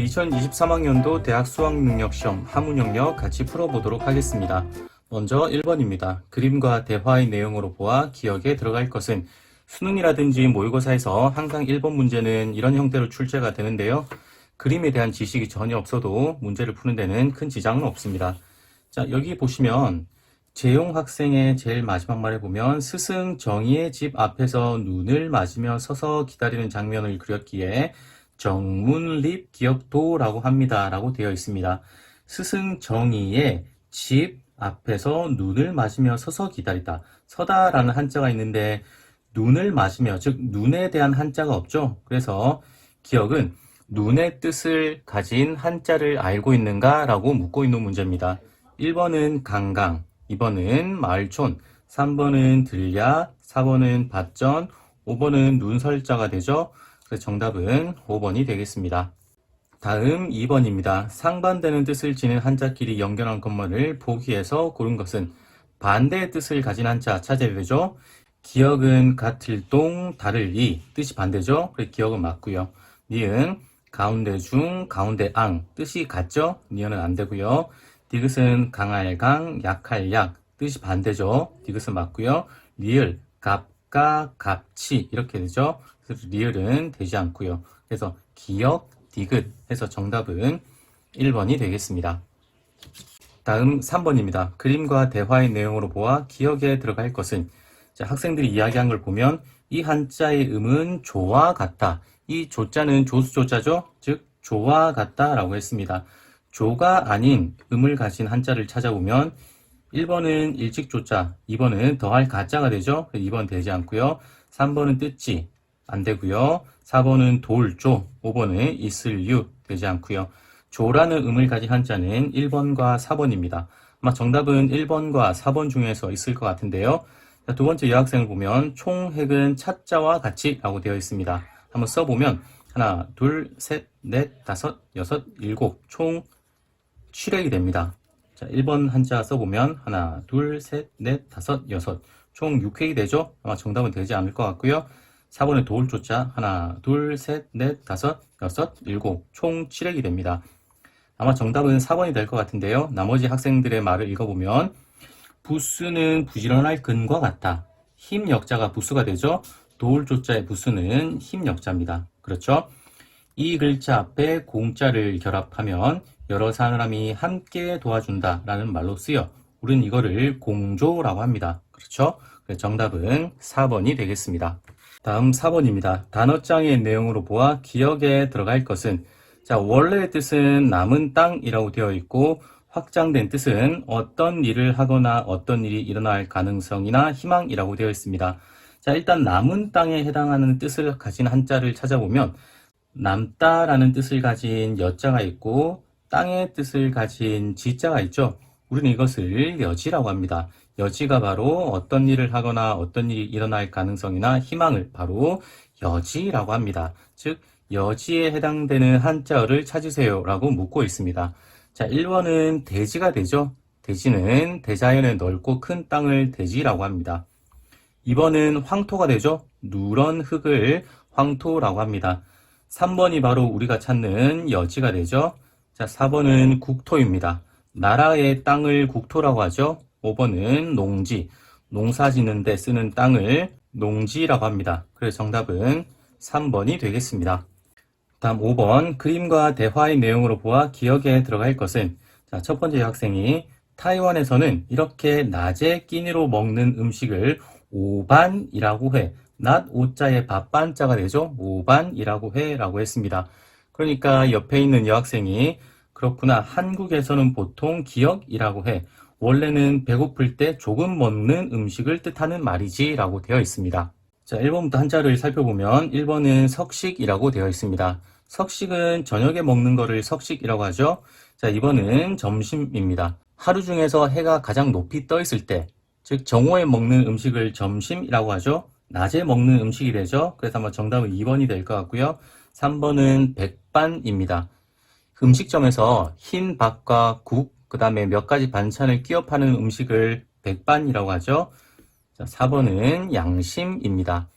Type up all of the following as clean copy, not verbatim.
2023학년도 대학 수학능력시험 하문영역 같이 풀어보도록 하겠습니다. 먼저 1번입니다. 그림과 대화의 내용으로 보아 기억에 들어갈 것은 수능이라든지 모의고사에서 항상 1번 문제는 이런 형태로 출제가 되는데요. 그림에 대한 지식이 전혀 없어도 문제를 푸는 데는 큰 지장은 없습니다. 자, 여기 보시면 재용 학생의 제일 마지막 말에 보면 스승 정희의 집 앞에서 눈을 맞으며 서서 기다리는 장면을 그렸기에 정문립 기억도라고 합니다. 라고 되어 있습니다. 스승 정희의 집 앞에서 눈을 맞으며 서서 기다리다. 서다라는 한자가 있는데 눈을 맞으며, 즉 눈에 대한 한자가 없죠. 그래서 기억은 눈의 뜻을 가진 한자를 알고 있는가? 라고 묻고 있는 문제입니다. 1번은 강강, 2번은 마을촌, 3번은 들야, 4번은 밭전, 5번은 눈설자가 되죠. 그래서 정답은 5번이 되겠습니다. 다음 2번입니다. 상반되는 뜻을 지닌 한자끼리 연결한 것만을 보기에서 고른 것은 반대의 뜻을 가진 한자 찾아야 되죠. 기억은 같을 동, 다를 이, 뜻이 반대죠. 그래서 기억은 맞고요. 니은, 가운데 중, 가운데 앙, 뜻이 같죠. 니은은 안 되고요. 디귿은 강할 강, 약할 약, 뜻이 반대죠. 디귿은 맞고요. 리을, 갑가, 갑치 이렇게 되죠. 그래서 리을은 되지 않고요. 그래서 기억, 디귿 해서 정답은 1번이 되겠습니다. 다음 3번입니다. 그림과 대화의 내용으로 보아 기억에 들어갈 것은, 자, 학생들이 이야기한 걸 보면 이 한자의 음은 조와 같다. 이 조자는 조수조자죠. 즉 조와 같다 라고 했습니다. 조가 아닌 음을 가진 한자를 찾아보면 1번은 일찍조자, 2번은 더할 가자가 되죠. 2번 되지 않고요. 3번은 뜻지 안 되고요. 4번은 돌조, 5번은 있을유 되지 않고요. 조라는 음을 가진 한자는 1번과 4번입니다. 아마 정답은 1번과 4번 중에서 있을 것 같은데요. 자, 두 번째 여학생을 보면 총획은 차자와 같이 라고 되어 있습니다. 한번 써보면 하나, 둘, 셋, 넷, 다섯, 여섯, 일곱 총 7획이 됩니다. 자, 1번 한자 써보면 하나, 둘, 셋, 넷, 다섯, 여섯 총 6획이 되죠. 아마 정답은 되지 않을 것 같고요. 4번에 도울조자 하나, 둘, 셋, 넷, 다섯, 여섯, 일곱 총 7획이 됩니다. 아마 정답은 4번이 될 것 같은데요. 나머지 학생들의 말을 읽어보면 부수는 부지런할 근과 같다. 힘 역자가 부수가 되죠. 도울조자의 부수는 힘 역자입니다. 그렇죠? 이 글자 앞에 공자를 결합하면 여러 사람이 함께 도와준다 라는 말로 쓰여 우리는 이거를 공조라고 합니다. 그렇죠? 그래서 정답은 4번이 되겠습니다. 다음 4번입니다. 단어장의 내용으로 보아 기억에 들어갈 것은, 자, 원래의 뜻은 남은 땅이라고 되어 있고 확장된 뜻은 어떤 일을 하거나 어떤 일이 일어날 가능성이나 희망이라고 되어 있습니다. 자, 일단 남은 땅에 해당하는 뜻을 가진 한자를 찾아보면 남다라는 뜻을 가진 여자가 있고 땅의 뜻을 가진 지자가 있죠. 우리는 이것을 여지라고 합니다. 여지가 바로 어떤 일을 하거나 어떤 일이 일어날 가능성이나 희망을 바로 여지라고 합니다. 즉 여지에 해당되는 한자어를 찾으세요 라고 묻고 있습니다. 자, 1번은 대지가 되죠. 대지는 대자연의 넓고 큰 땅을 대지라고 합니다. 2번은 황토가 되죠. 누런 흙을 황토라고 합니다. 3번이 바로 우리가 찾는 여지가 되죠. 자, 4번은 국토입니다. 나라의 땅을 국토라고 하죠. 5번은 농지, 농사 짓는 데 쓰는 땅을 농지라고 합니다. 그래서 정답은 3번이 되겠습니다. 다음 5번, 그림과 대화의 내용으로 보아 기억에 들어갈 것은, 자, 첫 번째 학생이 타이완에서는 이렇게 낮에 끼니로 먹는 음식을 오반이라고 해. 낮 오자의 밥반자가 되죠. 오반이라고 해 라고 했습니다. 그러니까 옆에 있는 여학생이 그렇구나, 한국에서는 보통 기억이라고 해. 원래는 배고플 때 조금 먹는 음식을 뜻하는 말이지 라고 되어 있습니다. 자, 1번부터 한자를 살펴보면 1번은 석식이라고 되어 있습니다. 석식은 저녁에 먹는 거를 석식이라고 하죠. 자, 2번은 점심입니다. 하루 중에서 해가 가장 높이 떠 있을 때, 즉 정오에 먹는 음식을 점심이라고 하죠. 낮에 먹는 음식이 되죠. 그래서 아마 정답은 2번이 될 것 같고요. 3번은 백반입니다. 음식점에서 흰 밥과 국, 그 다음에 몇 가지 반찬을 끼워 파는 음식을 백반이라고 하죠. 자, 4번은 양심입니다.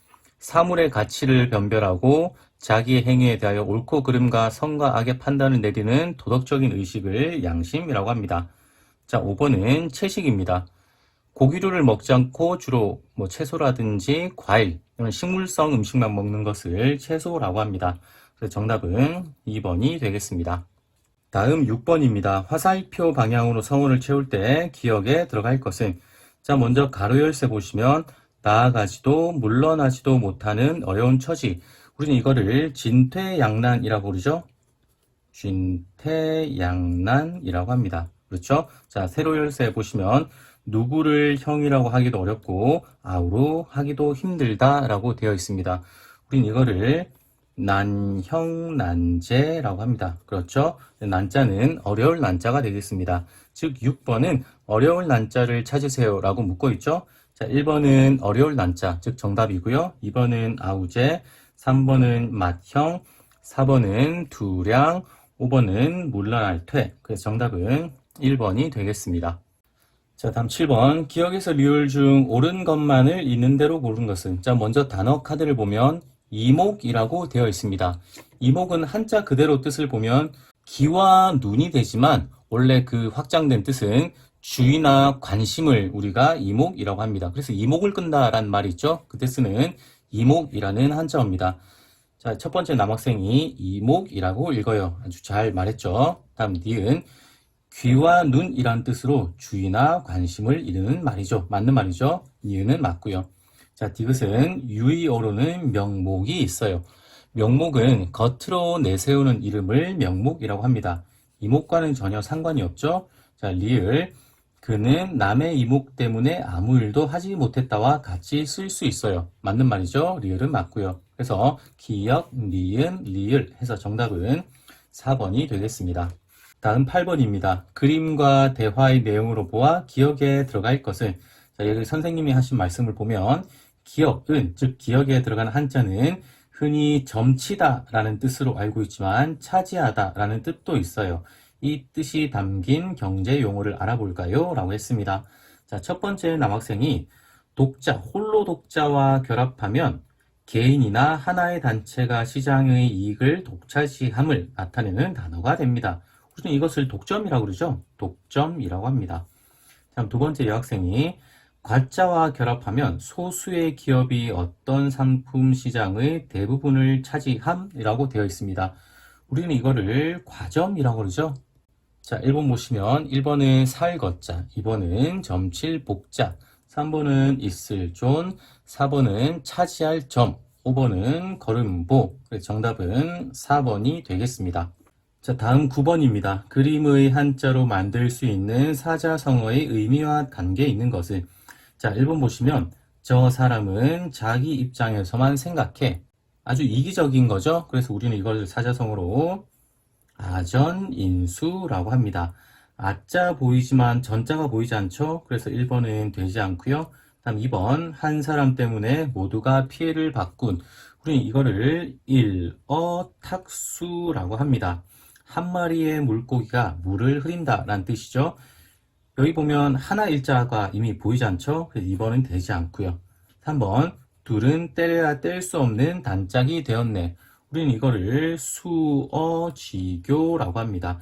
사물의 가치를 변별하고 자기의 행위에 대하여 옳고 그름과 선과 악의 판단을 내리는 도덕적인 의식을 양심이라고 합니다. 자, 5번은 채식입니다. 고기류를 먹지 않고 주로 채소라든지 과일, 이런 식물성 음식만 먹는 것을 채소라고 합니다. 그래서 정답은 2번이 되겠습니다. 다음 6번입니다. 화살표 방향으로 성원을 채울 때 기억에 들어갈 것은, 자, 먼저 가로 열쇠 보시면 나아가지도 물러나지도 못하는 어려운 처지. 우리는 이거를 진퇴양난이라고 부르죠. 진퇴양난이라고 합니다. 그렇죠? 자, 세로 열쇠 보시면 누구를 형이라고 하기도 어렵고 아우로 하기도 힘들다라고 되어 있습니다. 우린 이거를 난형난제라고 합니다. 그렇죠? 난자는 어려울 난자가 되겠습니다. 즉 6번은 어려울 난자를 찾으세요 라고 묻고 있죠. 자, 1번은 어려울 난자, 즉 정답이고요. 2번은 아우제, 3번은 맏형, 4번은 두량, 5번은 물러날 퇴. 그래서 정답은 1번이 되겠습니다. 자, 다음 7번. 기억에서 리을 중 옳은 것만을 있는 대로 고른 것은, 자, 먼저 단어 카드를 보면 이목이라고 되어 있습니다. 이목은 한자 그대로 뜻을 보면 귀와 눈이 되지만 원래 그 확장된 뜻은 주의나 관심을 우리가 이목이라고 합니다. 그래서 이목을 끈다라는 말이 있죠. 그때 쓰는 이목이라는 한자어입니다. 자, 첫 번째 남학생이 이목이라고 읽어요. 아주 잘 말했죠. 다음 니은 귀와 눈이란 뜻으로 주의나 관심을 이르는 말이죠. 맞는 말이죠. 니은은 맞고요. 자, 디귿은 유의어로는 명목이 있어요. 명목은 겉으로 내세우는 이름을 명목이라고 합니다. 이목과는 전혀 상관이 없죠. 자, 리을 그는 남의 이목 때문에 아무 일도 하지 못했다와 같이 쓸 수 있어요. 맞는 말이죠. 리을은 맞고요. 그래서 기역, 니은, 리을 해서 정답은 4번이 되겠습니다. 다음 8번입니다. 그림과 대화의 내용으로 보아 기억에 들어갈 것은, 자, 여기 선생님이 하신 말씀을 보면 기억은, 즉 기억에 들어가는 한자는 흔히 점치다 라는 뜻으로 알고 있지만 차지하다 라는 뜻도 있어요. 이 뜻이 담긴 경제 용어를 알아볼까요? 라고 했습니다. 자, 첫 번째 남학생이 독자, 홀로 독자와 결합하면 개인이나 하나의 단체가 시장의 이익을 독차지함을 나타내는 단어가 됩니다. 우리는 이것을 독점이라고 그러죠. 독점이라고 합니다. 다음 두 번째 여학생이 과자와 결합하면 소수의 기업이 어떤 상품 시장의 대부분을 차지함이라고 되어 있습니다. 우리는 이거를 과점이라고 그러죠. 자, 1번 보시면 1번은 살거자, 2번은 점칠 복자, 3번은 있을 존, 4번은 차지할 점, 5번은 걸음보. 정답은 4번이 되겠습니다. 자, 다음 9번입니다. 그림의 한자로 만들 수 있는 사자성어의 의미와 관계에 있는 것은, 자, 1번 보시면 저 사람은 자기 입장에서만 생각해. 아주 이기적인 거죠. 그래서 우리는 이걸 사자성어로 아전인수라고 합니다. 아자 보이지만 전자가 보이지 않죠. 그래서 1번은 되지 않고요. 다음 2번 한 사람 때문에 모두가 피해를 받군. 우리는 이거를 일어탁수라고 합니다. 한 마리의 물고기가 물을 흐린다 라는 뜻이죠. 여기 보면 하나 일자가 이미 보이지 않죠. 그래서 2번은 되지 않고요. 3번 둘은 때려야 뗄 수 없는 단짝이 되었네. 우리는 이거를 수어지교라고 합니다.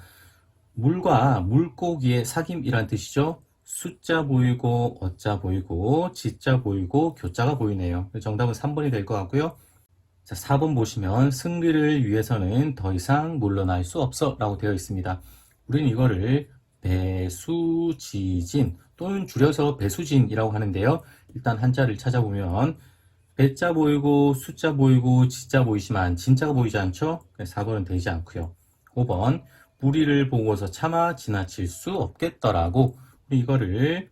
물과 물고기의 사귐이란 뜻이죠. 숫자 보이고 어자 보이고 지자 보이고 교자가 보이네요. 정답은 3번이 될 것 같고요. 자, 4번 보시면 승리를 위해서는 더 이상 물러날 수 없어 라고 되어 있습니다. 우리는 이거를 배수지진 또는 줄여서 배수진이라고 하는데요. 일단 한자를 찾아보면 배자 보이고 숫자 보이고 지자 보이지만 진짜가 보이지 않죠? 4번은 되지 않고요. 5번 무리를 보고서 차마 지나칠 수 없겠더라고. 우리 이거를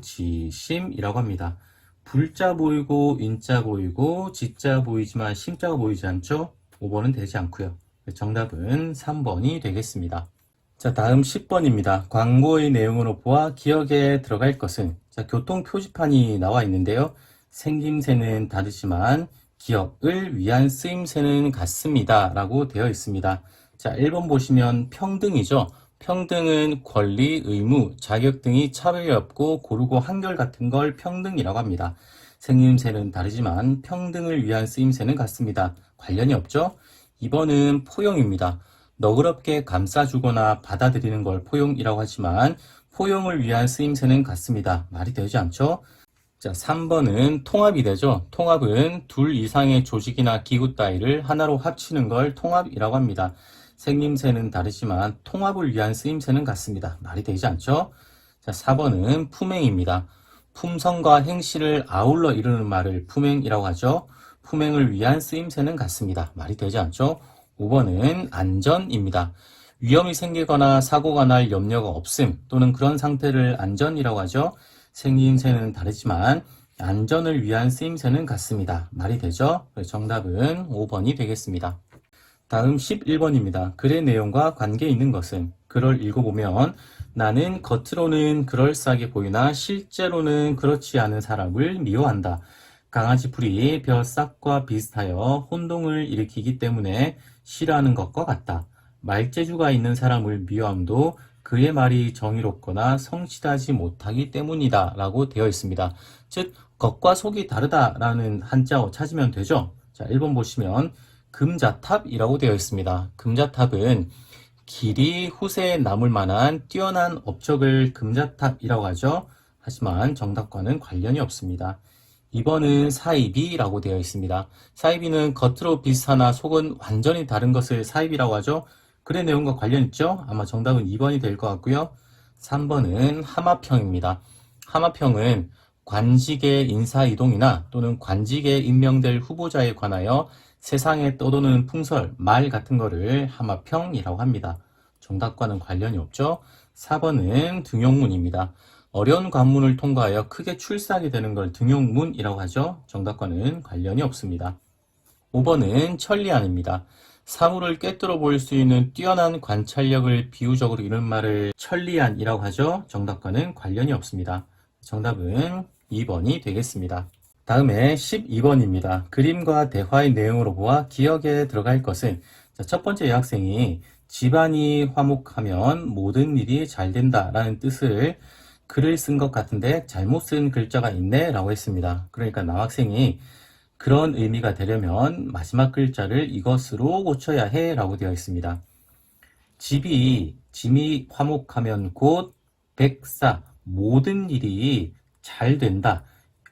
불인지심이라고 합니다. 불자 보이고 인자 보이고 지자 보이지만 심자가 보이지 않죠? 5번은 되지 않고요. 정답은 3번이 되겠습니다. 자, 다음 10번입니다. 광고의 내용으로 보아 기억에 들어갈 것은, 자, 교통 표지판이 나와 있는데요. 생김새는 다르지만 기억을 위한 쓰임새는 같습니다 라고 되어 있습니다. 자, 1번 보시면 평등이죠. 평등은 권리, 의무, 자격 등이 차별이 없고 고르고 한결 같은 걸 평등이라고 합니다. 생김새는 다르지만 평등을 위한 쓰임새는 같습니다. 관련이 없죠? 2번은 포용입니다. 너그럽게 감싸주거나 받아들이는 걸 포용이라고 하지만 포용을 위한 쓰임새는 같습니다. 말이 되지 않죠? 자, 3번은 통합이 되죠. 통합은 둘 이상의 조직이나 기구 따위를 하나로 합치는 걸 통합이라고 합니다. 생김새는 다르지만 통합을 위한 쓰임새는 같습니다. 말이 되지 않죠? 자, 4번은 품행입니다. 품성과 행실을 아울러 이루는 말을 품행이라고 하죠. 품행을 위한 쓰임새는 같습니다. 말이 되지 않죠? 5번은 안전입니다. 위험이 생기거나 사고가 날 염려가 없음 또는 그런 상태를 안전이라고 하죠. 생김새는 다르지만 안전을 위한 쓰임새는 같습니다. 말이 되죠? 정답은 5번이 되겠습니다. 다음 11번입니다. 글의 내용과 관계 있는 것은? 글을 읽어보면 나는 겉으로는 그럴싸하게 보이나 실제로는 그렇지 않은 사람을 미워한다. 강아지 풀이 벼싹과 비슷하여 혼동을 일으키기 때문에 싫어하는 것과 같다. 말재주가 있는 사람을 미워함도 그의 말이 정의롭거나 성실하지 못하기 때문이다 라고 되어 있습니다. 즉 겉과 속이 다르다라는 한자어 찾으면 되죠. 자, 1번 보시면 금자탑이라고 되어 있습니다. 금자탑은 길이 후세에 남을 만한 뛰어난 업적을 금자탑이라고 하죠. 하지만 정답과는 관련이 없습니다. 2번은 사이비라고 되어 있습니다. 사이비는 겉으로 비슷하나 속은 완전히 다른 것을 사이비라고 하죠. 글의 내용과 관련 있죠? 아마 정답은 2번이 될 것 같고요. 3번은 하마평입니다. 하마평은 관직의 인사이동이나 또는 관직에 임명될 후보자에 관하여 세상에 떠도는 풍설, 말 같은 거를 하마평이라고 합니다. 정답과는 관련이 없죠? 4번은 등용문입니다. 어려운 관문을 통과하여 크게 출세하게 되는 걸 등용문이라고 하죠. 정답과는 관련이 없습니다. 5번은 천리안입니다. 사물을 꿰뚫어 볼 수 있는 뛰어난 관찰력을 비유적으로 이런 말을 천리안이라고 하죠. 정답과는 관련이 없습니다. 정답은 2번이 되겠습니다. 다음에 12번입니다. 그림과 대화의 내용으로 보아 기억에 들어갈 것은? 자, 첫 번째 여학생이 집안이 화목하면 모든 일이 잘 된다라는 뜻을 글을 쓴 것 같은데 잘못 쓴 글자가 있네 라고 했습니다. 그러니까 남학생이 그런 의미가 되려면 마지막 글자를 이것으로 고쳐야 해 라고 되어 있습니다. 짐이 화목하면 곧 백사, 모든 일이 잘 된다.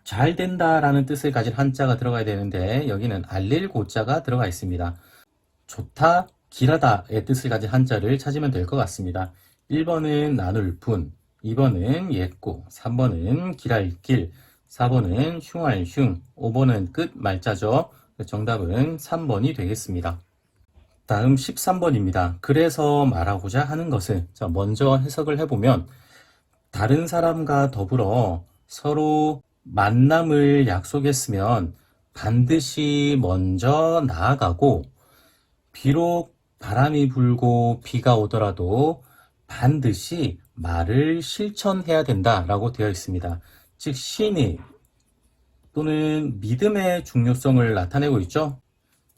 잘 된다라는 뜻을 가진 한자가 들어가야 되는데 여기는 알릴 고자가 들어가 있습니다. 좋다, 길하다의 뜻을 가진 한자를 찾으면 될 것 같습니다. 1번은 나눌 분, 2번은 옛고, 3번은 길할 길, 4번은 흉할 흉, 5번은 끝 말자죠. 정답은 3번이 되겠습니다. 다음 13번입니다. 그래서 말하고자 하는 것은? 자, 먼저 해석을 해보면 다른 사람과 더불어 서로 만남을 약속했으면 반드시 먼저 나아가고 비록 바람이 불고 비가 오더라도 반드시 말을 실천해야 된다라고 되어 있습니다. 즉 신의 또는 믿음의 중요성을 나타내고 있죠.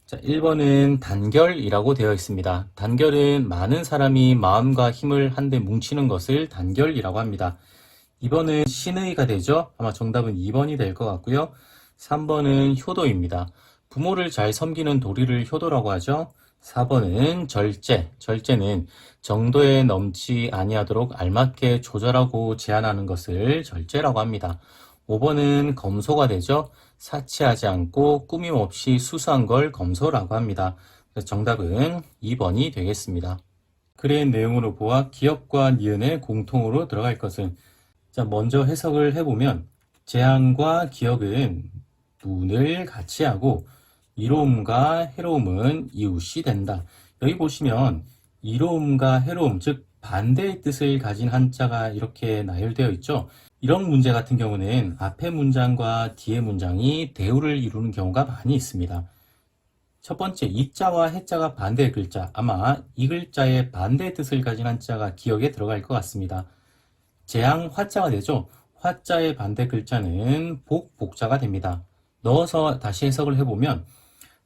자, 1번은 단결이라고 되어 있습니다. 단결은 많은 사람이 마음과 힘을 한데 뭉치는 것을 단결이라고 합니다. 2번은 신의가 되죠. 아마 정답은 2번이 될 것 같고요. 3번은 효도입니다. 부모를 잘 섬기는 도리를 효도라고 하죠. 4번은 절제는 정도에 넘지 아니하도록 알맞게 조절하고 제한하는 것을 절제라고 합니다. 5번은 검소가 되죠. 사치하지 않고 꾸밈 없이 수수한 걸 검소라고 합니다. 정답은 2번이 되겠습니다. 글의 내용으로 보아 기억과 니은에 공통으로 들어갈 것은? 자, 먼저 해석을 해보면 재앙과 기억은 문을 같이 하고 이로움과 해로움은 이웃이 된다. 여기 보시면 이로움과 해로움, 즉 반대의 뜻을 가진 한자가 이렇게 나열되어 있죠. 이런 문제 같은 경우는 앞의 문장과 뒤의 문장이 대우를 이루는 경우가 많이 있습니다. 첫 번째, 이자와 해자가 반대의 글자, 아마 이 글자의 반대의 뜻을 가진 한자가 기억에 들어갈 것 같습니다. 재앙 화자가 되죠. 화자의 반대 글자는 복자가 됩니다. 넣어서 다시 해석을 해보면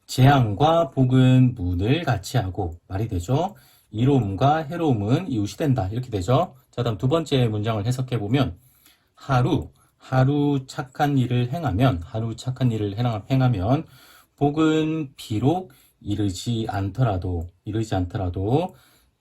재앙과 복은 문을 같이 하고 말이 되죠. 이로움과 해로움은 이웃이 된다. 이렇게 되죠. 자, 다음 두 번째 문장을 해석해보면 하루 착한 일을 행하면 복은 비록 이르지 않더라도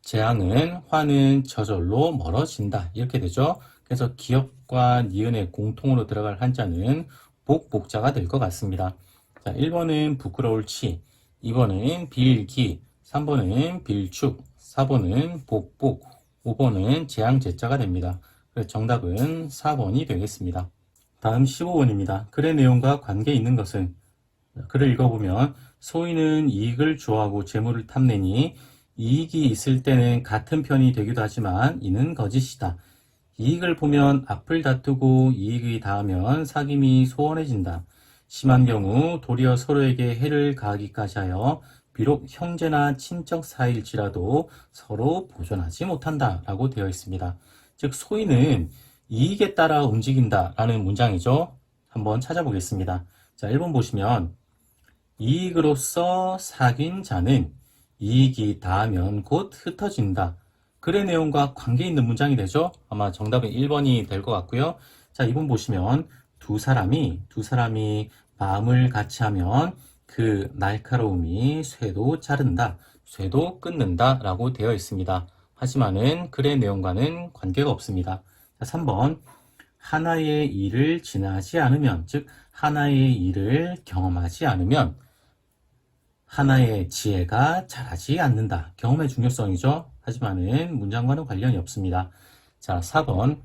재앙은 화는 저절로 멀어진다. 이렇게 되죠. 그래서 기역과 니은의 공통으로 들어갈 한자는 복, 복자가 될 것 같습니다. 자, 1번은 부끄러울 치, 2번은 빌기, 3번은 빌축, 4번은 복복, 5번은 재앙제자가 됩니다. 그래서 정답은 4번이 되겠습니다. 다음 15번입니다. 글의 내용과 관계 있는 것은? 글을 읽어보면 소인은 이익을 좋아하고 재물을 탐내니 이익이 있을 때는 같은 편이 되기도 하지만 이는 거짓이다. 이익을 보면 앞을 다투고 이익이 닿으면 사귐이 소원해진다. 심한 경우 도리어 서로에게 해를 가하기까지 하여 비록 형제나 친척 사이일지라도 서로 보존하지 못한다 라고 되어 있습니다. 즉 소인은 이익에 따라 움직인다 라는 문장이죠. 한번 찾아보겠습니다. 자, 1번 보시면 이익으로서 사귄 자는 이익이 닿으면 곧 흩어진다. 글의 내용과 관계 있는 문장이 되죠. 아마 정답은 1번이 될 것 같고요. 자, 2번 보시면 두 사람이 마음을 같이 하면 그 날카로움이 쇠도 자른다, 쇠도 끊는다 라고 되어 있습니다. 하지만은 글의 내용과는 관계가 없습니다. 자, 3번 하나의 일을 지나지 않으면, 즉 하나의 일을 경험하지 않으면 하나의 지혜가 자라지 않는다. 경험의 중요성이죠. 하지만은 문장과는 관련이 없습니다. 자, 4번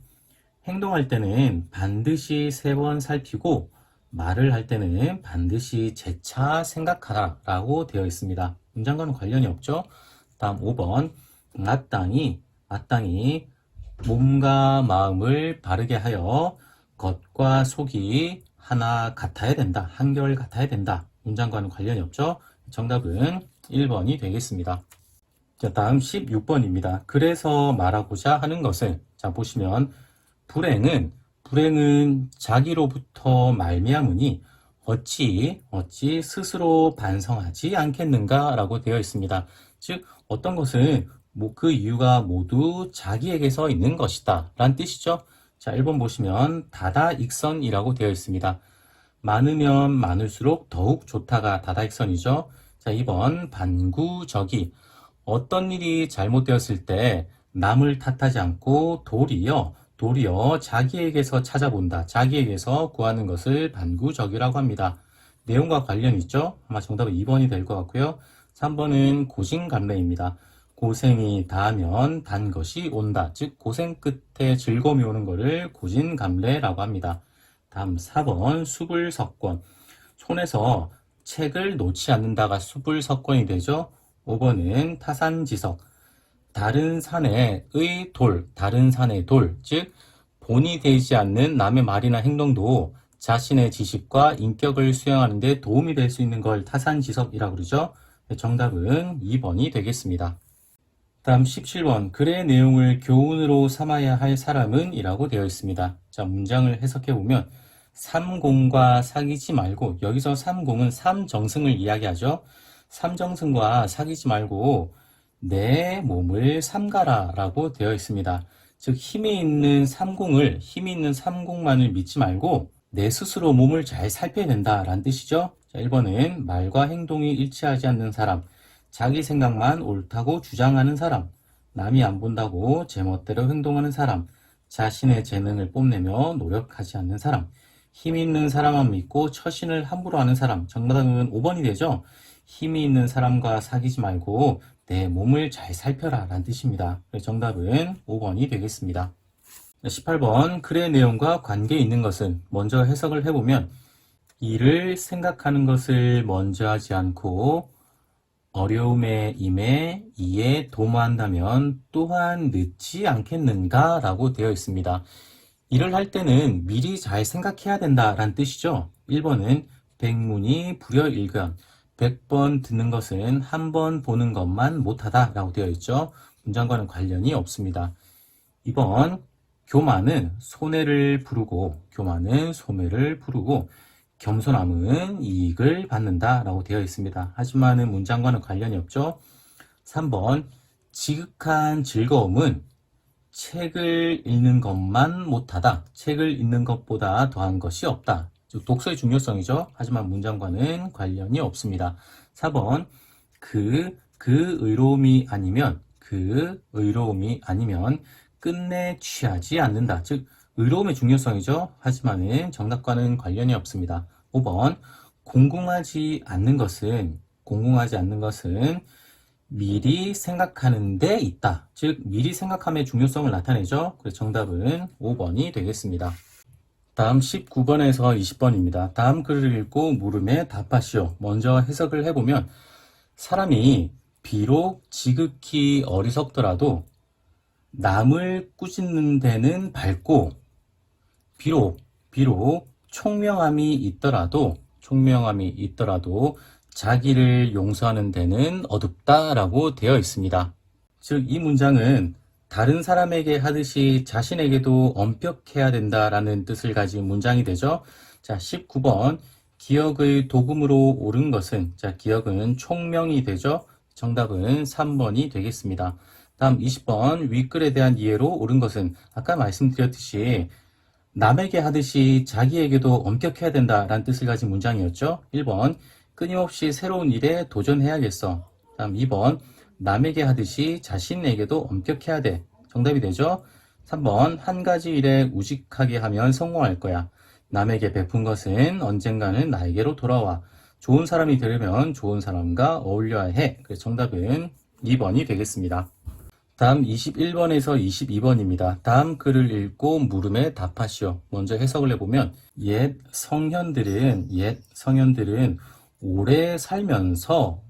행동할 때는 반드시 3번 살피고 말을 할 때는 반드시 재차 생각하라 라고 되어 있습니다. 문장과는 관련이 없죠. 다음 5번 마땅히 몸과 마음을 바르게 하여 겉과 속이 하나 같아야 된다. 한결 같아야 된다. 문장과는 관련이 없죠. 정답은 1번이 되겠습니다. 자, 다음 16번입니다. 그래서 말하고자 하는 것은, 자, 보시면 불행은 자기로부터 말미암으니 어찌 스스로 반성하지 않겠는가 라고 되어 있습니다. 즉 어떤 것은 그 이유가 모두 자기에게서 있는 것이다 라는 뜻이죠. 자, 1번 보시면 다다익선이라고 되어 있습니다. 많으면 많을수록 더욱 좋다가 다다익선이죠. 자, 2번 반구적이, 어떤 일이 잘못되었을 때 남을 탓하지 않고 도리어 자기에게서 찾아본다. 자기에게서 구하는 것을 반구적이라고 합니다. 내용과 관련 있죠? 아마 정답은 2번이 될 것 같고요. 3번은 고진감래입니다. 고생이 다하면 단 것이 온다. 즉 고생 끝에 즐거움이 오는 것을 고진감래라고 합니다. 다음 4번 수불석권, 손에서 책을 놓지 않는다가 수불석권이 되죠. 5번은 타산지석, 다른 산의 돌, 즉 본이 되지 않는 남의 말이나 행동도 자신의 지식과 인격을 수행하는 데 도움이 될 수 있는 걸 타산지석이라고 그러죠. 정답은 2번이 되겠습니다. 다음 17번 글의 내용을 교훈으로 삼아야 할 사람은 이라고 되어 있습니다. 자, 문장을 해석해 보면 삼공과 사귀지 말고, 여기서 삼공은 삼정승을 이야기하죠. 삼정승과 사귀지 말고 내 몸을 삼가라 라고 되어 있습니다. 즉 힘이 있는 삼공만을 믿지 말고 내 스스로 몸을 잘 살펴야 된다라는 뜻이죠. 자, 1번은 말과 행동이 일치하지 않는 사람, 자기 생각만 옳다고 주장하는 사람, 남이 안 본다고 제멋대로 행동하는 사람, 자신의 재능을 뽐내며 노력하지 않는 사람, 힘이 있는 사람만 믿고 처신을 함부로 하는 사람. 정답은 5번이 되죠. 힘이 있는 사람과 사귀지 말고 내 몸을 잘 살펴라 라는 뜻입니다. 정답은 5번이 되겠습니다. 18번 글의 내용과 관계 있는 것은, 먼저 해석을 해보면 일을 생각하는 것을 먼저 하지 않고 어려움에 임해 이에 도모한다면 또한 늦지 않겠는가 라고 되어 있습니다. 일을 할 때는 미리 잘 생각해야 된다라는 뜻이죠. 1번은 백문이 불여일견, 100번 듣는 것은 한 번 보는 것만 못하다 라고 되어 있죠. 문장과는 관련이 없습니다. 2번 교만은 소매를 부르고 겸손함은 이익을 받는다 라고 되어 있습니다. 하지만 문장과는 관련이 없죠. 3번 지극한 즐거움은 책을 읽는 것만 못하다. 책을 읽는 것보다 더한 것이 없다. 즉 독서의 중요성이죠. 하지만 문장과는 관련이 없습니다. 4번 그 의로움이 아니면 끝내 취하지 않는다. 즉 의로움의 중요성이죠. 하지만은 정답과는 관련이 없습니다. 5번 공공하지 않는 것은 미리 생각하는 데 있다. 즉 미리 생각함의 중요성을 나타내죠. 그래서 정답은 5번이 되겠습니다. 다음 19번에서 20번입니다. 다음 글을 읽고 물음에 답하시오. 먼저 해석을 해보면 사람이 비록 지극히 어리석더라도 남을 꾸짖는 데는 밝고 비록 총명함이 있더라도 자기를 용서하는 데는 어둡다라고 되어 있습니다. 즉 이 문장은 다른 사람에게 하듯이 자신에게도 엄격해야 된다라는 뜻을 가진 문장이 되죠. 자, 19번 기억의 도금으로 옳은 것은 기억은 총명이 되죠. 정답은 3번이 되겠습니다. 다음 20번 윗글에 대한 이해로 옳은 것은 아까 말씀드렸듯이 남에게 하듯이 자기에게도 엄격해야 된다라는 뜻을 가진 문장이었죠. 1번 끊임없이 새로운 일에 도전해야겠어. 다음 2번 남에게 하듯이 자신에게도 엄격해야 돼. 정답이 되죠. 3번 한 가지 일에 우직하게 하면 성공할 거야. 남에게 베푼 것은 언젠가는 나에게로 돌아와. 좋은 사람이 되려면 좋은 사람과 어울려야 해. 그래서 정답은 2번이 되겠습니다. 다음 21번에서 22번입니다. 다음 글을 읽고 물음에 답하시오. 먼저 해석을 해보면 옛 성현들은 오래 살면서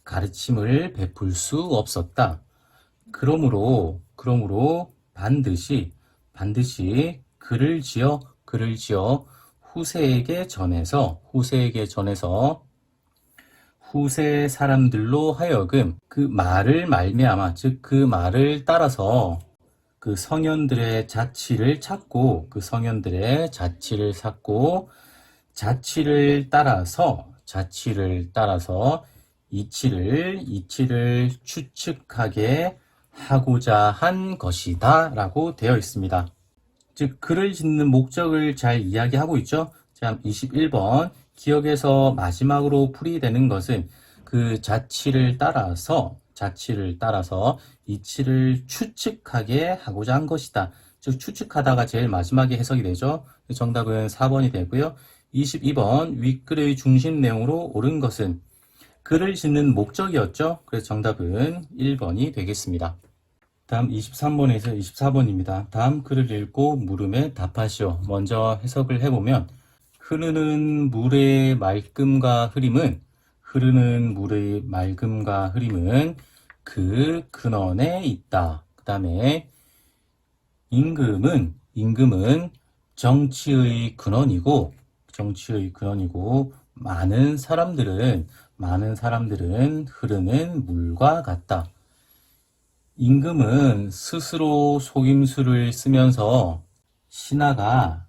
가르침을 베풀 수 없었다. 그러므로 반드시 글을 지어 후세에게 전해서 후세 사람들로 하여금 그 말을 말미암아 즉 그 말을 따라서 그 성현들의 자취를 찾고 자취를 따라서 이치를 추측하게 하고자 한 것이다 라고 되어 있습니다. 즉 글을 짓는 목적을 잘 이야기하고 있죠. 자, 21번 기억에서 마지막으로 풀이되는 것은 그 자취를 따라서 이치를 추측하게 하고자 한 것이다. 즉 추측하다가 제일 마지막에 해석이 되죠. 정답은 4번이 되고요. 22번 윗글의 중심 내용으로 옳은 것은 글을 짓는 목적이었죠. 그래서 정답은 1번이 되겠습니다. 다음 23번에서 24번입니다. 다음 글을 읽고 물음에 답하시오. 먼저 해석을 해보면 흐르는 물의 맑음과 흐림은 그 근원에 있다. 그 다음에 임금은 정치의 근원이고 많은 사람들은 흐르는 물과 같다. 임금은 스스로 속임수를 쓰면서 신하가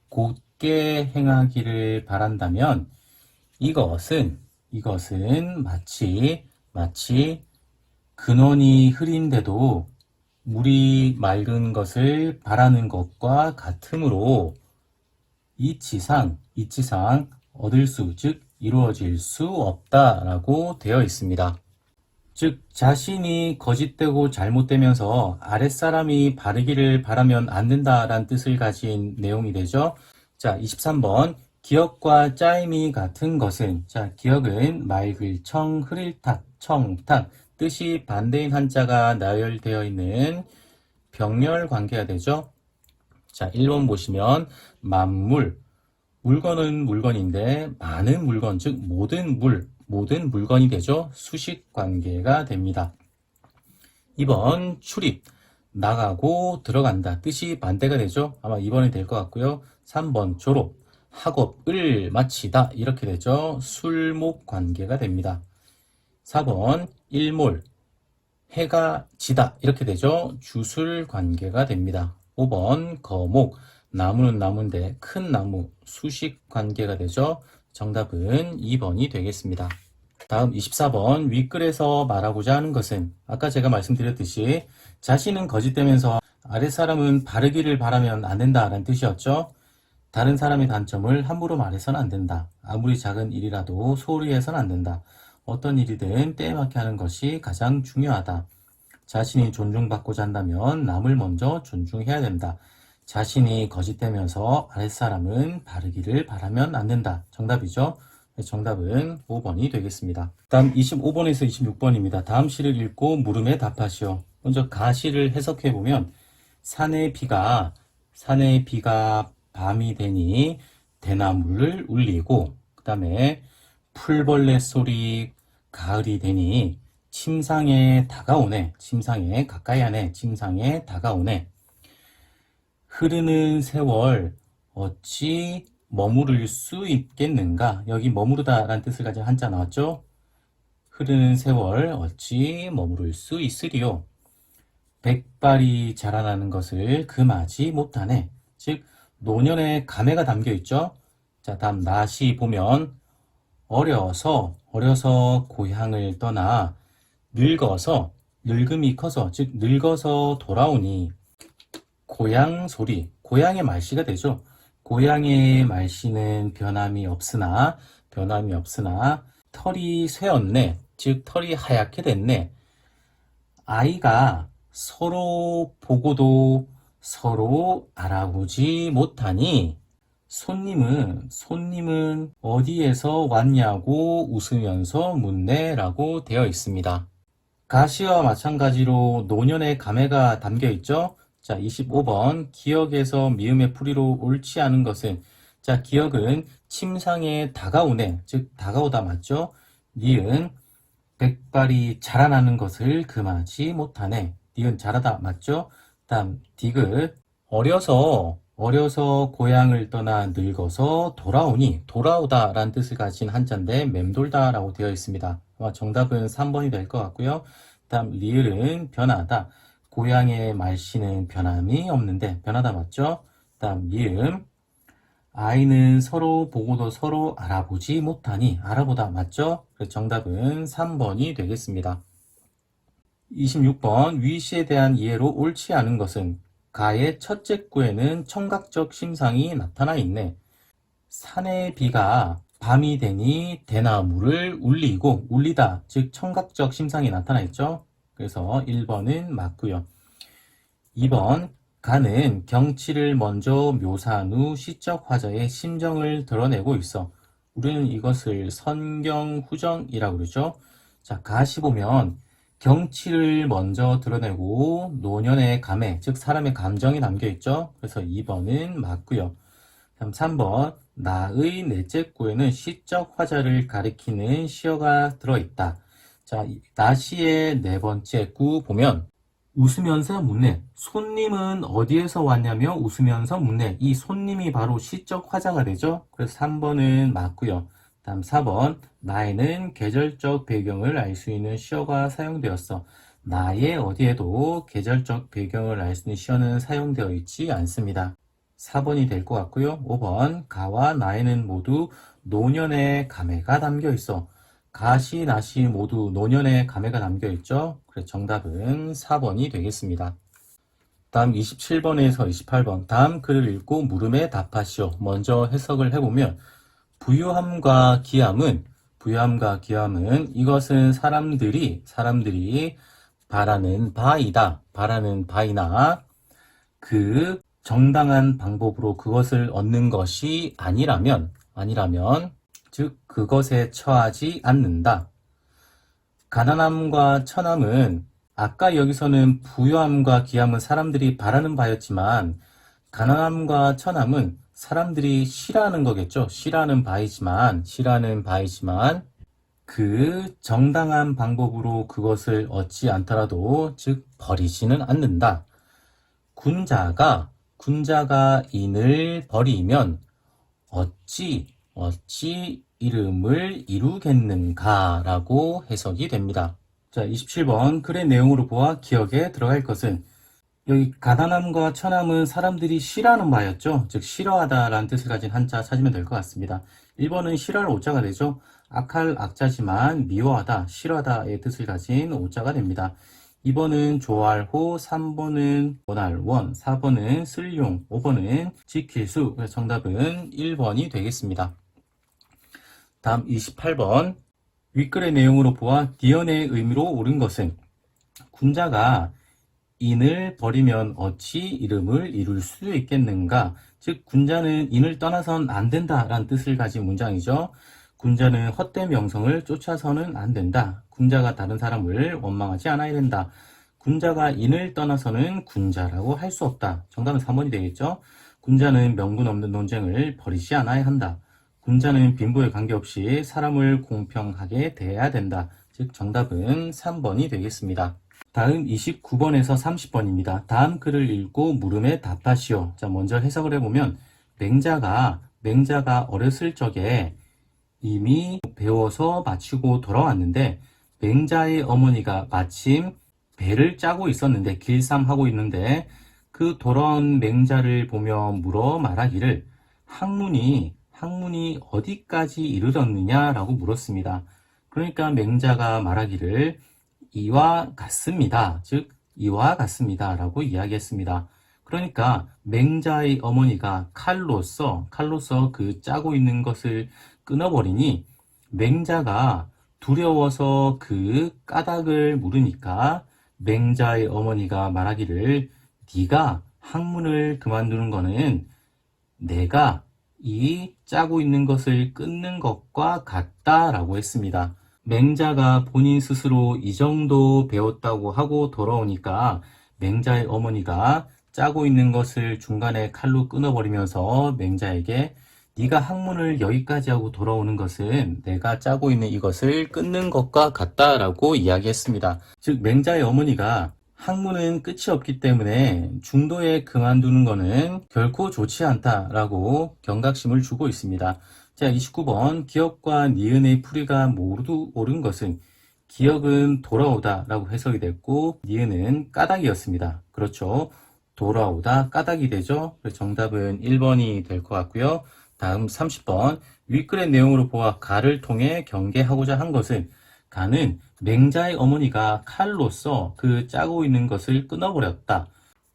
곧게 행하기를 바란다면 이것은 마치 근원이 흐린데도 물이 맑은 것을 바라는 것과 같으므로 이치상 얻을 수, 즉 이루어질 수 없다라고 되어 있습니다. 즉 자신이 거짓되고 잘못되면서 아랫사람이 바르기를 바라면 안 된다라는 뜻을 가진 내용이 되죠. 자, 23번 기억과 짜임이 같은 것은 기억은 맑을 청, 흐릴 탁, 청탁 뜻이 반대인 한자가 나열되어 있는 병렬 관계가 되죠. 자, 1번 보시면 만물 물건은 물건인데 많은 물건 즉 모든 물건이 되죠. 수식 관계가 됩니다. 2번 출입 나가고 들어간다 뜻이 반대가 되죠. 아마 2번이 될 것 같고요. 3번 졸업 학업을 마치다 이렇게 되죠. 술목 관계가 됩니다. 4번 일몰 해가 지다 이렇게 되죠. 주술 관계가 됩니다. 5번 거목 나무는 나무인데 큰 나무 수식 관계가 되죠. 정답은 2번이 되겠습니다. 다음 24번 윗글에서 말하고자 하는 것은 아까 제가 말씀드렸듯이 자신은 거짓되면서 아랫사람은 바르기를 바라면 안 된다라는 뜻이었죠. 다른 사람의 단점을 함부로 말해서는 안 된다. 아무리 작은 일이라도 소홀히 해서는 안 된다. 어떤 일이든 때에 맞게 하는 것이 가장 중요하다. 자신이 존중받고자 한다면 남을 먼저 존중해야 된다. 자신이 거짓되면서 아랫사람은 바르기를 바라면 안 된다. 정답이죠. 정답은 5번이 되겠습니다. 다음 25번에서 26번입니다. 다음 시를 읽고 물음에 답하시오. 먼저 가시를 해석해보면 산의 비가 밤이 되니 대나무를 울리고 그 다음에 풀벌레 소리 가을이 되니 침상에 다가오네. 침상에 가까이 하네. 침상에 다가오네. 흐르는 세월 어찌 머무를 수 있겠는가? 여기 머무르다 라는 뜻을 가진 한자 나왔죠? 흐르는 세월 어찌 머무를 수 있으리요? 백발이 자라나는 것을 금하지 못하네. 즉 노년의 감회가 담겨 있죠? 자, 다음 나시 보면 어려서 고향을 떠나 늙어서 늙음이 커서 즉 늙어서 돌아오니 고향 소리 고향의 말씨가 되죠. 고향의 말씨는 변함이 없으나 털이 쇠었네. 즉 털이 하얗게 됐네. 아이가 서로 보고도 서로 알아보지 못하니 손님은 어디에서 왔냐고 웃으면서 묻네 라고 되어 있습니다. 가시와 마찬가지로 노년의 감회가 담겨 있죠. 자, 25번 기억에서 미음의 풀이로 옳지 않은 것은 자, 기억은 침상에 다가오네. 즉 다가오다 맞죠? 니은 백발이 자라나는 것을 금하지 못하네. 니은 자라다 맞죠? 다음 디귿 어려서 고향을 떠나 늙어서 돌아오니 돌아오다 라는 뜻을 가진 한자인데 맴돌다 라고 되어 있습니다. 아마 정답은 3번이 될 것 같고요. 다음 리을은 변하다. 고향의 말씨는 변함이 없는데 변하다 맞죠? 다음 미음 아이는 서로 보고도 서로 알아보지 못하니 알아보다 맞죠? 그래서 정답은 3번이 되겠습니다. 26번 위시에 대한 이해로 옳지 않은 것은 가의 첫째 구에는 청각적 심상이 나타나 있네. 산의 비가 밤이 되니 대나무를 울리다 즉 청각적 심상이 나타나 있죠. 그래서 1번은 맞고요. 2번 가는 경치를 먼저 묘사한 후 시적 화자의 심정을 드러내고 있어. 우리는 이것을 선경후정이라고 그러죠. 자, 가시 보면 경치를 먼저 드러내고 노년의 감회, 즉 사람의 감정이 담겨 있죠. 그래서 2번은 맞고요. 다음 3번 나의 넷째 구에는 시적 화자를 가리키는 시어가 들어있다. 자, 나시의 네 번째 구 보면 웃으면서 묻네. 손님은 어디에서 왔냐며 웃으면서 묻네. 이 손님이 바로 시적 화자가 되죠. 그래서 3번은 맞고요. 다음 4번 나에는 계절적 배경을 알 수 있는 시어가 사용되었어. 나의 어디에도 계절적 배경을 알 수 있는 시어는 사용되어 있지 않습니다. 4번이 될 것 같고요. 5번 가와 나에는 모두 노년의 감회가 담겨 있어. 가시, 나시 모두 노년의 감회가 담겨 있죠. 그래서 정답은 4번이 되겠습니다. 다음 27번에서 28번 다음 글을 읽고 물음에 답하시오. 먼저 해석을 해보면 부유함과 기함은 이것은 사람들이 바라는 바이나 그 정당한 방법으로 그것을 얻는 것이 아니라면 즉 그것에 처하지 않는다. 가난함과 천함은 아까 여기서는 부유함과 기함은 사람들이 바라는 바였지만 가난함과 천함은 사람들이 싫어하는 거겠죠. 싫어하는 바이지만 그 정당한 방법으로 그것을 얻지 않더라도 즉 버리지는 않는다. 군자가 인을 버리면 어찌 이름을 이루겠는가 라고 해석이 됩니다. 자, 27번 글의 내용으로 보아 기억에 들어갈 것은 여기 가난함과 천함은 사람들이 싫어하는 바였죠. 즉 싫어하다 라는 뜻을 가진 한자 찾으면 될 것 같습니다. 1번은 싫어할 오자가 되죠. 악할 악자지만 미워하다, 싫어하다의 뜻을 가진 오자가 됩니다. 2번은 좋아할 호, 3번은 원할 원, 4번은 쓸용, 5번은 지킬 수. 그래서 정답은 1번이 되겠습니다. 다음 28번. 윗글의 내용으로 보아 니은의 의미로 옳은 것은 군자가 인을 버리면 어찌 이름을 이룰 수 있겠는가? 즉 군자는 인을 떠나선 안 된다라는 뜻을 가진 문장이죠. 군자는 헛된 명성을 쫓아서는 안 된다. 군자가 다른 사람을 원망하지 않아야 된다. 군자가 인을 떠나서는 군자라고 할 수 없다. 정답은 3번이 되겠죠. 군자는 명분 없는 논쟁을 벌이지 않아야 한다. 군자는 빈부에 관계없이 사람을 공평하게 대해야 된다. 즉 정답은 3번이 되겠습니다. 다음 29번에서 30번입니다. 다음 글을 읽고 물음에 답하시오. 자, 먼저 해석을 해보면 맹자가 어렸을 적에 이미 배워서 마치고 돌아왔는데 맹자의 어머니가 마침 배를 짜고 있었는데 길쌈하고 있는데 그 돌아온 맹자를 보며 물어 말하기를 학문이 어디까지 이르렀느냐라고 물었습니다. 그러니까 맹자가 말하기를 이와 같습니다. 즉 이와 같습니다 라고 이야기했습니다. 그러니까 맹자의 어머니가 칼로서 그 짜고 있는 것을 끊어버리니 맹자가 두려워서 그 까닭을 물으니까 맹자의 어머니가 말하기를 네가 학문을 그만두는 거는 내가 이 짜고 있는 것을 끊는 것과 같다라고 했습니다. 맹자가 본인 스스로 이 정도 배웠다고 하고 돌아오니까 맹자의 어머니가 짜고 있는 것을 중간에 칼로 끊어버리면서 맹자에게 네가 학문을 여기까지 하고 돌아오는 것은 내가 짜고 있는 이것을 끊는 것과 같다라고 이야기했습니다. 즉 맹자의 어머니가 학문은 끝이 없기 때문에 중도에 그만두는 것은 결코 좋지 않다라고 경각심을 주고 있습니다. 자, 29번. 기역과 니은의 풀이가 모두 옳은 것은 기역은 돌아오다 라고 해석이 됐고 니은은 까닭이었습니다. 그렇죠. 돌아오다 까닭이 되죠. 그래서 정답은 1번이 될 것 같고요. 다음 30번. 윗글의 내용으로 보아 가를 통해 경계하고자 한 것은 가는 맹자의 어머니가 칼로서 그 짜고 있는 것을 끊어버렸다.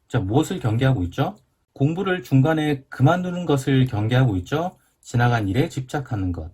자, 무엇을 경계하고 있죠? 공부를 중간에 그만두는 것을 경계하고 있죠. 지나간 일에 집착하는 것,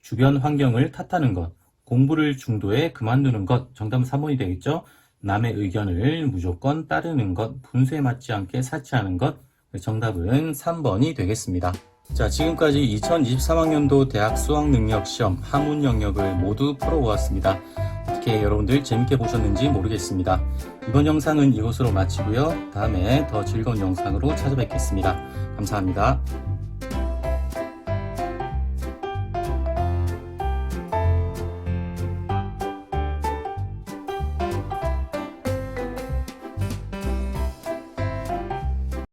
주변 환경을 탓하는 것, 공부를 중도에 그만두는 것. 정답은 3번이 되겠죠. 남의 의견을 무조건 따르는 것, 분수에 맞지 않게 사치하는 것. 정답은 3번이 되겠습니다. 자, 지금까지 2023학년도 대학 수학능력시험 하문 영역을 모두 풀어보았습니다. 어떻게 여러분들 재밌게 보셨는지 모르겠습니다. 이번 영상은 이것으로 마치고요. 다음에 더 즐거운 영상으로 찾아뵙겠습니다. 감사합니다.